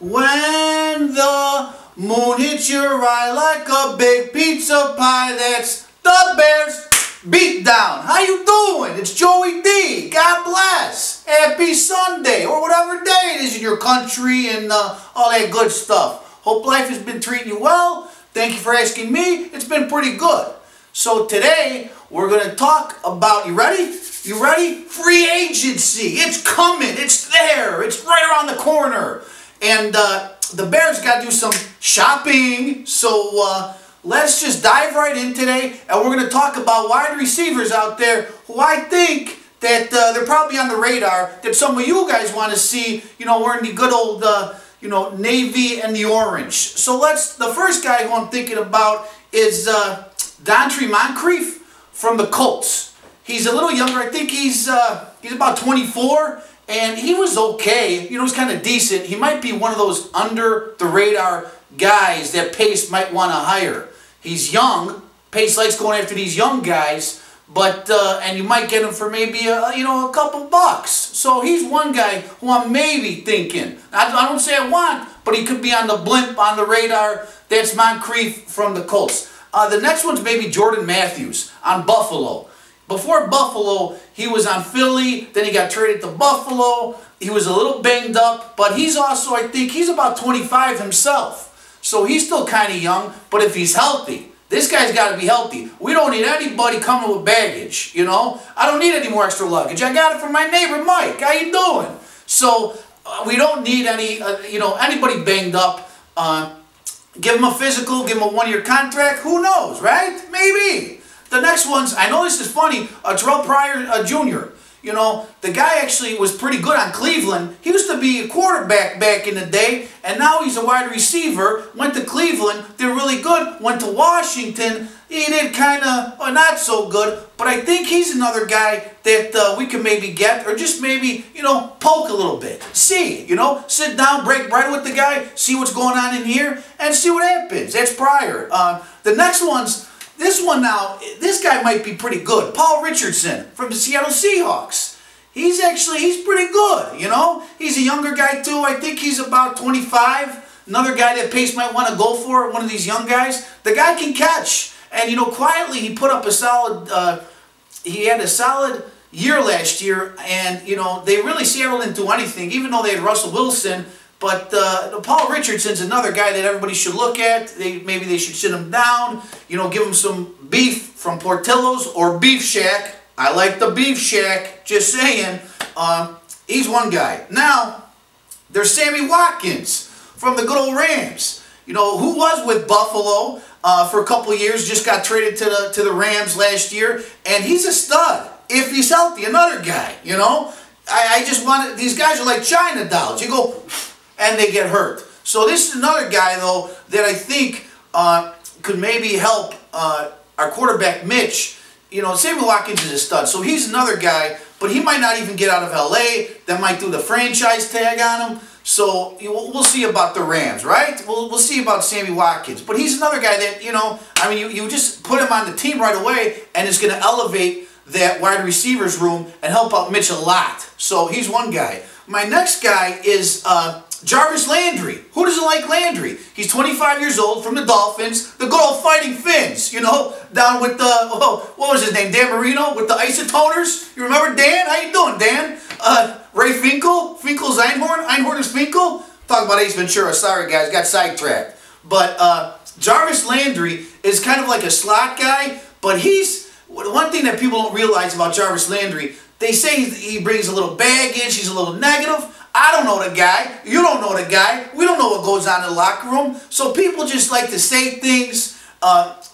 When the moon hits your eye like a big pizza pie, that's the Bears Beatdown. How you doing? It's Joey D. God bless. Happy Sunday, or whatever day it is in your country and all that good stuff. Hope life has been treating you well. Thank you for asking me. It's been pretty good. So today, we're going to talk about, you ready? You ready? Free agency. It's coming. It's there. It's right around the corner. And the Bears got to do some shopping. So let's just dive right in today. And we're going to talk about wide receivers out there who I think that they're probably on the radar, that some of you guys want to see, wearing the good old, navy and the orange. So the first guy who I'm thinking about is Dontre Moncrief from the Colts. He's a little younger. I think he's about 24, and he was okay. He's kind of decent. He might be one of those under-the-radar guys that Pace might want to hire. He's young. Pace likes going after these young guys, but and you might get him for maybe a couple bucks. So he's one guy who I'm maybe thinking. I don't say I want, but he could be on the blimp, on the radar. That's Moncrief from the Colts. The next one's maybe Jordan Matthews on Buffalo. Before Buffalo, he was on Philly, then he got traded to Buffalo. He was a little banged up, but he's also, I think, he's about 25 himself. So he's still kind of young, but if he's healthy, this guy's got to be healthy. We don't need anybody coming with baggage, I don't need any more extra luggage. I got it from my neighbor, Mike. How you doing? So we don't need any, anybody banged up. Give him a physical, give him a one-year contract. Who knows, right? Maybe. The next one's, I know this is funny, Terrell Pryor Jr. The guy actually was pretty good on Cleveland. He used to be a quarterback back in the day, and now he's a wide receiver. Went to Cleveland, did really good. Went to Washington, he did kind of not so good. But I think he's another guy that we can maybe get, or just maybe, poke a little bit. See, sit down, break bread with the guy, see what's going on in here, and see what happens. That's Pryor. The next one's, this one now, this guy might be pretty good. Paul Richardson from the Seattle Seahawks. He's pretty good, He's a younger guy too. I think he's about 25. Another guy that Pace might want to go for, one of these young guys. The guy can catch. And, quietly he put up a solid, he had a solid year last year. And, Seattle didn't do anything, even though they had Russell Wilson. But Paul Richardson's another guy that everybody should look at. Maybe they should sit him down, give him some beef from Portillo's or Beef Shack. I like the Beef Shack, just saying. He's one guy. Now, there's Sammy Watkins from the good old Rams. Who was with Buffalo for a couple of years, just got traded to the Rams last year. And he's a stud, if he's healthy. Another guy, I just wanted, these guys are like China dolls. You go, and they get hurt. So this is another guy, though, that I think could maybe help our quarterback, Mitch. Sammy Watkins is a stud, so he's another guy, but he might not even get out of L.A. That might do the franchise tag on him. So we'll see about the Rams, right? We'll see about Sammy Watkins. But he's another guy that, you just put him on the team right away, and it's going to elevate that wide receivers room and help out Mitch a lot. So he's one guy. My next guy is Jarvis Landry. Who doesn't like Landry? He's 25 years old, from the Dolphins, the good old Fighting Finns, down with the, what was his name, Dan Marino, with the Isotoners. You remember Dan? How you doing, Dan? Ray Finkel, Finkel's Einhorn is Finkel. Talk about Ace Ventura, sorry guys, got sidetracked. But Jarvis Landry is kind of like a slot guy, but he's, one thing that people don't realize about Jarvis Landry, they say he brings a little baggage, he's a little negative. I don't know the guy. You don't know the guy. We don't know what goes on in the locker room. So people just like to say things.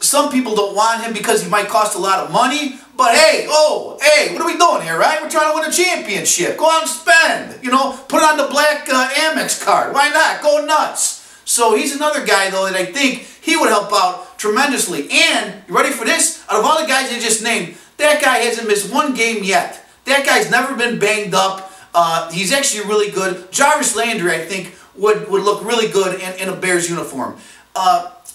Some people don't want him because he might cost a lot of money. But hey, what are we doing here, right? We're trying to win a championship. Go out and spend. Put it on the black Amex card. Why not? Go nuts. So he's another guy, though, that I think he would help out tremendously. And, you ready for this? Out of all the guys I just named, that guy hasn't missed one game yet. That guy's never been banged up. He's actually really good. Jarvis Landry, I think, would look really good in a Bears uniform.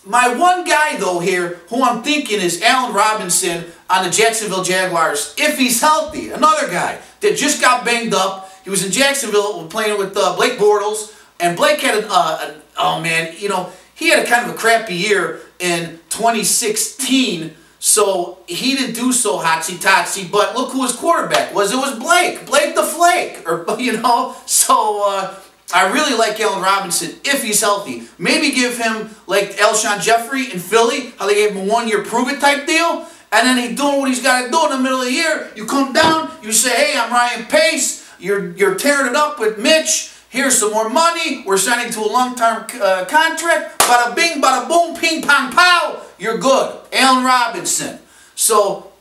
My one guy, though, here, who I'm thinking is Allen Robinson on the Jacksonville Jaguars, if he's healthy. Another guy that just got banged up. He was in Jacksonville playing with Blake Bortles. And Blake had oh man, you know, he had a kind of a crappy year in 2016, so he didn't do so hotsy-totsy, but look who his quarterback was. It was Blake the Flake, or, you know, so I really like Allen Robinson if he's healthy. Maybe give him like Alshon Jeffrey in Philly, how they gave him a one-year prove-it type deal, and then he's doing what he's got to do in the middle of the year. You come down, you say, hey, I'm Ryan Pace, you're tearing it up with Mitch, here's some more money, we're signing to a long-term contract, bada bing, bada boom, ping, pong, pow, you're good. Allen Robinson. So,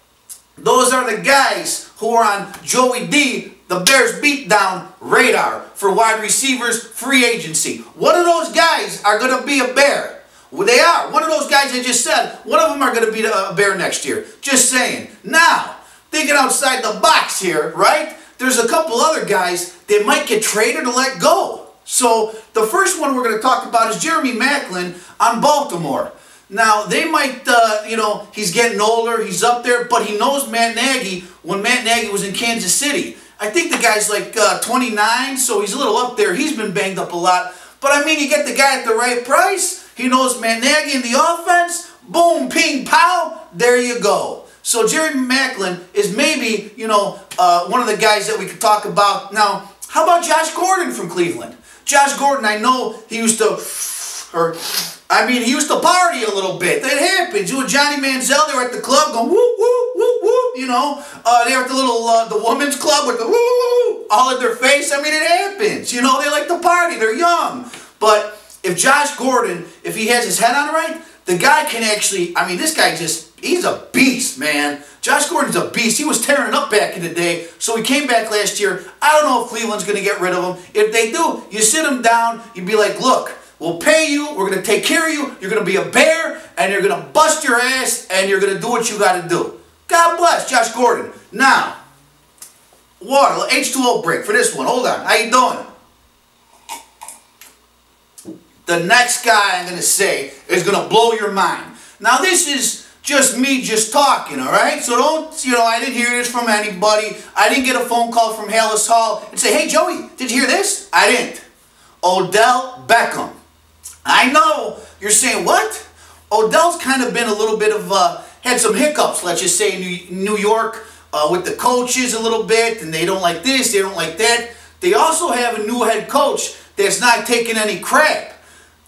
those are the guys who are on Joey D, the Bears beatdown radar for wide receivers free agency. One of those guys are going to be a Bear. Well, they are. One of those guys I just said, one of them are going to be a Bear next year. Just saying. Now, thinking outside the box here, right? There's a couple other guys that might get traded or let go. So, the first one we're going to talk about is Jeremy Maclin on Baltimore. Now, they might, you know, he's getting older, he's up there, but he knows Matt Nagy when Matt Nagy was in Kansas City. I think the guy's like 29, so he's a little up there. He's been banged up a lot. But, I mean, you get the guy at the right price. He knows Matt Nagy in the offense. Boom, ping, pow, there you go. So, Jeremy Maclin is maybe, you know, one of the guys that we could talk about. Now, how about Josh Gordon from Cleveland? Josh Gordon, I know he used to, he used to party a little bit. That happens. You and Johnny Manziel, they were at the club going whoop, whoop, whoop, whoop, you know. They were at the little, the women's club with the whoop, whoop, all in their face. I mean, it happens. You know, they like to party. They're young. But if Josh Gordon, if he has his head on right, the guy can actually, I mean, this guy just, he's a beast, man. Josh Gordon's a beast. He was tearing up back in the day, so he came back last year. I don't know if Cleveland's going to get rid of him. If they do, you sit him down, you'd be like, look, we'll pay you, we're going to take care of you, you're going to be a Bear, and you're going to bust your ass, and you're going to do what you got to do. God bless Josh Gordon. Now, water, H2O break for this one. Hold on. How you doing? The next guy I'm going to say is going to blow your mind. Now, this is just me just talking, all right? So don't, you know, I didn't hear this from anybody. I didn't get a phone call from Halas Hall and say, hey, Joey, did you hear this? I didn't. Odell Beckham. I know you're saying, what? Odell's kind of been a little bit of, had some hiccups, let's just say, in New York with the coaches a little bit, and they don't like this, they don't like that. They also have a new head coach that's not taking any crap.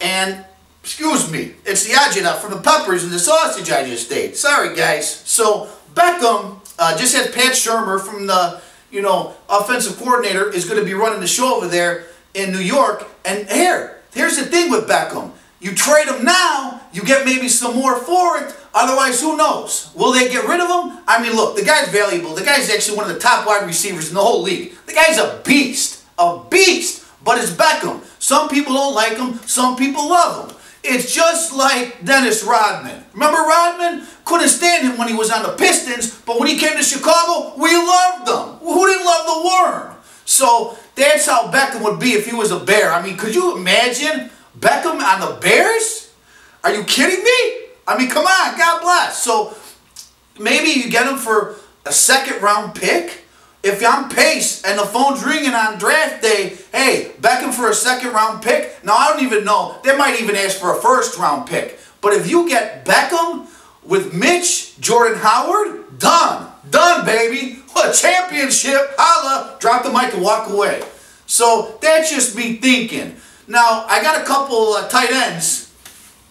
And, excuse me, it's the adjutant from the peppers and the sausage I just ate. Sorry, guys. So, Beckham just had Pat Shurmur from the, you know, offensive coordinator is going to be running the show over there in New York. And here's the thing with Beckham. You trade him now, you get maybe some more for it. Otherwise, who knows? Will they get rid of him? I mean, look, the guy's valuable. The guy's actually one of the top wide receivers in the whole league. The guy's a beast. A beast. But it's Beckham. Some people don't like him. Some people love him. It's just like Dennis Rodman. Remember Rodman? Couldn't stand him when he was on the Pistons, but when he came to Chicago, we loved him. Who didn't love the worm? So that's how Beckham would be if he was a Bear. I mean, could you imagine Beckham on the Bears? Are you kidding me? I mean, come on, God bless. So maybe you get him for a second-round pick. If I'm Pace and the phone's ringing on draft day, hey, Beckham for a second-round pick? Now, I don't even know. They might even ask for a first-round pick. But if you get Beckham with Mitch, Jordan Howard, done. Done, baby. What a championship. Holla. Drop the mic and walk away. So that's just me thinking. Now, I got a couple tight ends.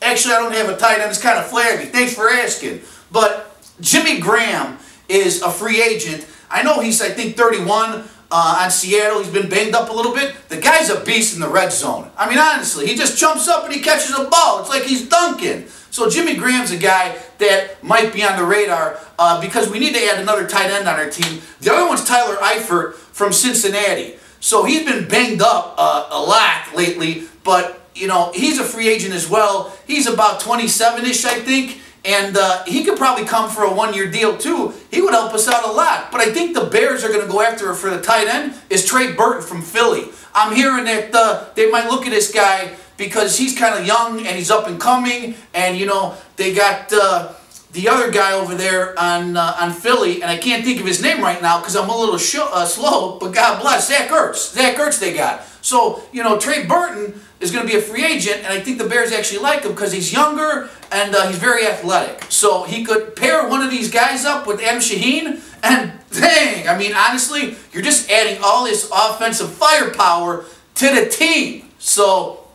Actually, I don't have a tight end. It's kind of flaggy. Thanks for asking. But Jimmy Graham is a free agent. I know he's, I think, 31 on Seattle. He's been banged up a little bit. The guy's a beast in the red zone. I mean, honestly, he just jumps up and he catches a ball. It's like he's dunking. So Jimmy Graham's a guy that might be on the radar because we need to add another tight end on our team. The other one's Tyler Eifert from Cincinnati. So he's been banged up a lot lately, but, you know, he's a free agent as well. He's about 27-ish, I think. And he could probably come for a one-year deal, too. He would help us out a lot. But I think the Bears are going to go after for the tight end is Trey Burton from Philly. I'm hearing that they might look at this guy because he's kind of young and he's up and coming. And, you know, they got the other guy over there on Philly. And I can't think of his name right now because I'm a little slow. But God bless. Zach Ertz. Zach Ertz they got. So, you know, Trey Burton is going to be a free agent, and I think the Bears actually like him because he's younger and he's very athletic. So he could pair one of these guys up with Adam Shaheen, and dang, I mean, honestly, you're just adding all this offensive firepower to the team. So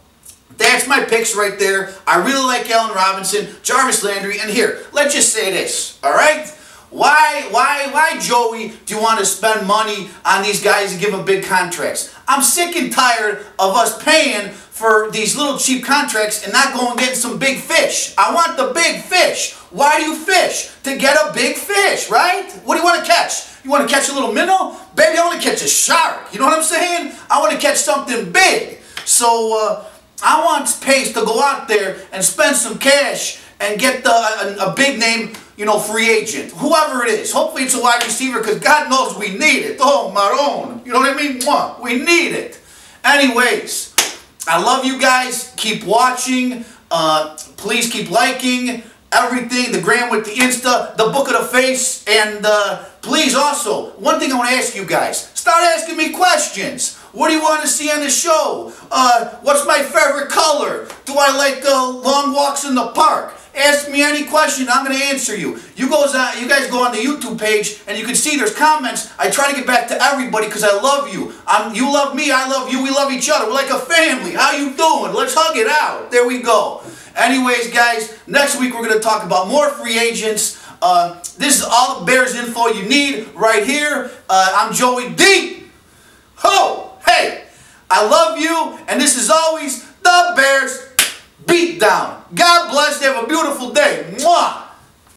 that's my picks right there. I really like Allen Robinson, Jarvis Landry, and here, let's just say this, all right? Why, Joey, do you want to spend money on these guys and give them big contracts? I'm sick and tired of us paying for these little cheap contracts and not going and getting some big fish. I want the big fish. Why do you fish? To get a big fish, right? What do you want to catch? You want to catch a little minnow? Baby, I want to catch a shark. You know what I'm saying? I want to catch something big. So, I want Pace to go out there and spend some cash and get a big name, you know, free agent. Whoever it is. Hopefully it's a wide receiver because God knows we need it. Oh, Maron. You know what I mean? We need it. Anyways, I love you guys. Keep watching. Please keep liking everything. The gram with the Insta, the book of the face. And please also, one thing I want to ask you guys. Start asking me questions. What do you want to see on the show? What's my favorite color? Do I like long walks in the park? Ask me any question, I'm going to answer you. You guys go on the YouTube page and you can see there's comments. I try to get back to everybody because I love you. You love me, I love you, we love each other. We're like a family. How you doing? Let's hug it out. There we go. Anyways, guys, next week we're going to talk about more free agents. This is all the Bears info you need right here. I'm Joey D. Ho! Hey! I love you, and this is always the Bears Beatdown. God bless you. Have a beautiful day. Mwah!